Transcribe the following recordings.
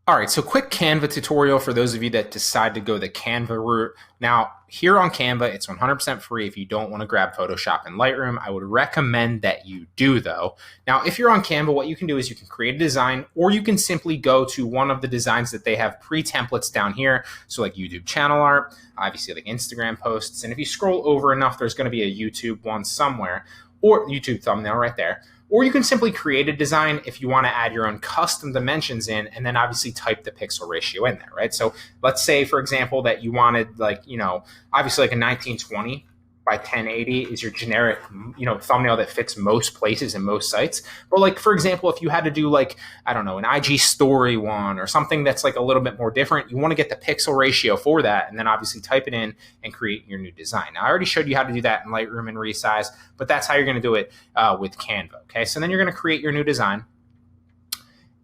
All right, so quick Canva tutorial for those of you that decide to go the Canva route. Now, here on Canva, it's 100% free if you don't want to grab Photoshop and Lightroom. I would recommend that you do, though. Now, if you're on Canva, what you can do is you can create a design, or you can simply go to one of the designs that they have pre-templates down here. So like YouTube channel art, obviously like Instagram posts. And if you scroll over enough, there's going to be a YouTube one somewhere, or YouTube thumbnail right there. Or you can simply create a design if you want to add your own custom dimensions in, and then obviously type the pixel ratio in there, right? So let's say, for example, that you wanted obviously like a 1920 by 1080 is your generic, thumbnail that fits most places and most sites. But like, for example, if you had to do like, I don't know, an IG story one or something that's like a little bit more different, you want to get the pixel ratio for that and then obviously type it in and create your new design. Now, I already showed you how to do that in Lightroom and Resize, but that's how you're going to do it with Canva. Okay, so then you're going to create your new design.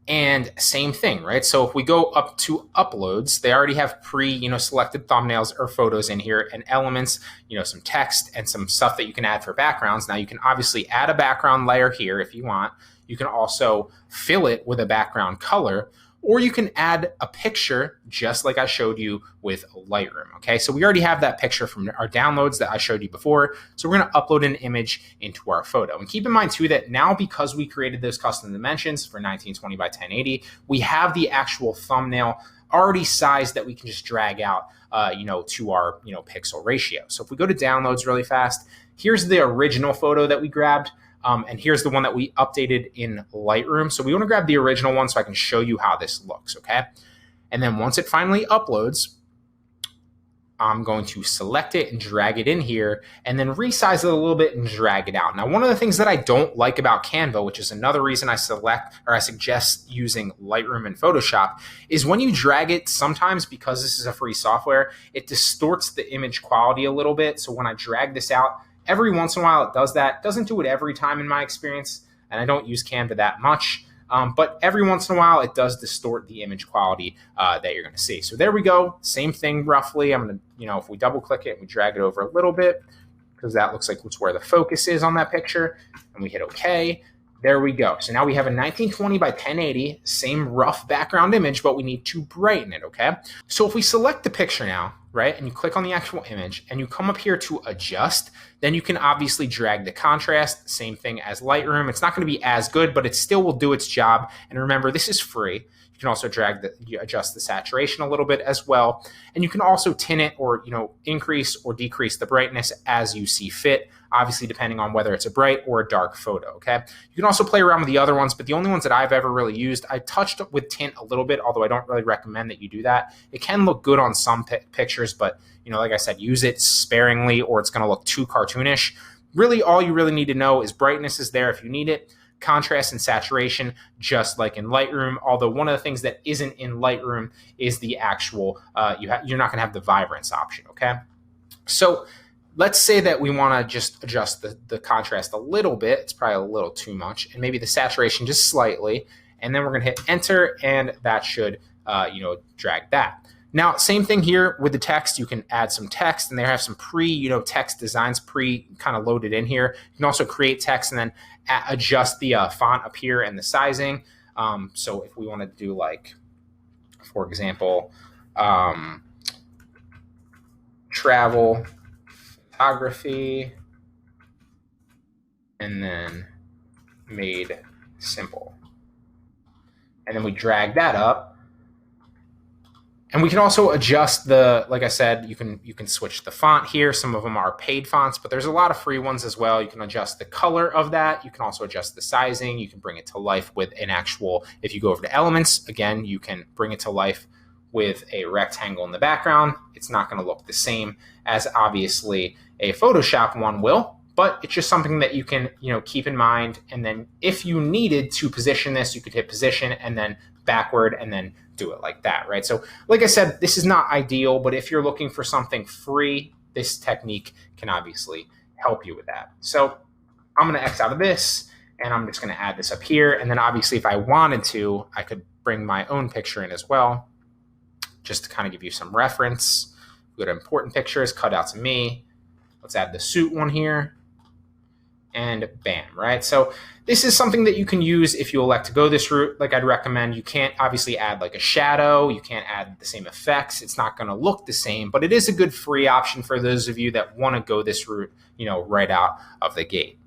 And same thing, right? So if we go up to uploads, they already have selected thumbnails or photos in here and elements, some text and some stuff that you can add for backgrounds. Now you can obviously add a background layer here if you want. You can also fill it with a background color, or you can add a picture just like I showed you with Lightroom, okay? So we already have that picture from our downloads that I showed you before. So we're gonna upload an image into our photo. And keep in mind too that now because we created those custom dimensions for 1920 by 1080, we have the actual thumbnail already sized that we can just drag out to our pixel ratio. So if we go to downloads really fast, here's the original photo that we grabbed. And here's the one that we updated in Lightroom. So we want to grab the original one so I can show you how this looks, okay? And then once it finally uploads, I'm going to select it and drag it in here and then resize it a little bit and drag it out. Now, one of the things that I don't like about Canva, which is another reason I suggest using Lightroom and Photoshop, is when you drag it, sometimes because this is a free software, it distorts the image quality a little bit. So when I drag this out, every once in a while it does that. It doesn't do it every time in my experience, and I don't use Canva that much. But every once in a while it does distort the image quality that you're going to see. So there we go. Same thing roughly. I'm going to, if we double click it and we drag it over a little bit, because that looks like it's where the focus is on that picture, and we hit OK. There we go. So now we have a 1920 by 1080, same rough background image, but we need to brighten it, okay? So if we select the picture now, right, and you click on the actual image and you come up here to adjust, then you can obviously drag the contrast, same thing as Lightroom. It's not going to be as good, but it still will do its job. And remember, this is free. You can also adjust the saturation a little bit as well. And you can also tint it or, increase or decrease the brightness as you see fit, obviously depending on whether it's a bright or a dark photo, okay? You can also play around with the other ones, but the only ones that I've ever really used, I touched with tint a little bit, although I don't really recommend that you do that. It can look good on some pictures, but like I said, use it sparingly or it's gonna look too cartoonish. Really, all you really need to know is brightness is there if you need it, contrast and saturation, just like in Lightroom. Although one of the things that isn't in Lightroom is the actual, you're not gonna have the vibrance option, okay? So let's say that we wanna just adjust the contrast a little bit. It's probably a little too much, and maybe the saturation just slightly, and then we're gonna hit enter, and that should, drag that. Now, same thing here with the text. You can add some text, and they have some text designs kind of loaded in here. You can also create text and then adjust the font up here and the sizing. So if we want to do like, for example, travel photography, and then made simple. And then we drag that up. And we can also adjust like I said, you can switch the font here. Some of them are paid fonts, but there's a lot of free ones as well. You can adjust the color of that. You can also adjust the sizing. You can bring it to life with an actual, if you go over to elements, again, you can bring it to life with a rectangle in the background. It's not going to look the same as obviously a Photoshop one will, but it's just something that you can, keep in mind. And then if you needed to position this, you could hit position and then backward and then do it like that, right? So like I said, this is not ideal, but if you're looking for something free, this technique can obviously help you with that. So I'm going to X out of this, and I'm just going to add this up here. And then obviously if I wanted to, I could bring my own picture in as well, just to kind of give you some reference. Go to important pictures, cut out to me. Let's add the suit one here. and bam, right? So this is something that you can use if you elect to go this route. Like I'd recommend, you can't obviously add like a shadow, you can't add the same effects. It's not going to look the same, but it is a good free option for those of you that want to go this route, right out of the gate.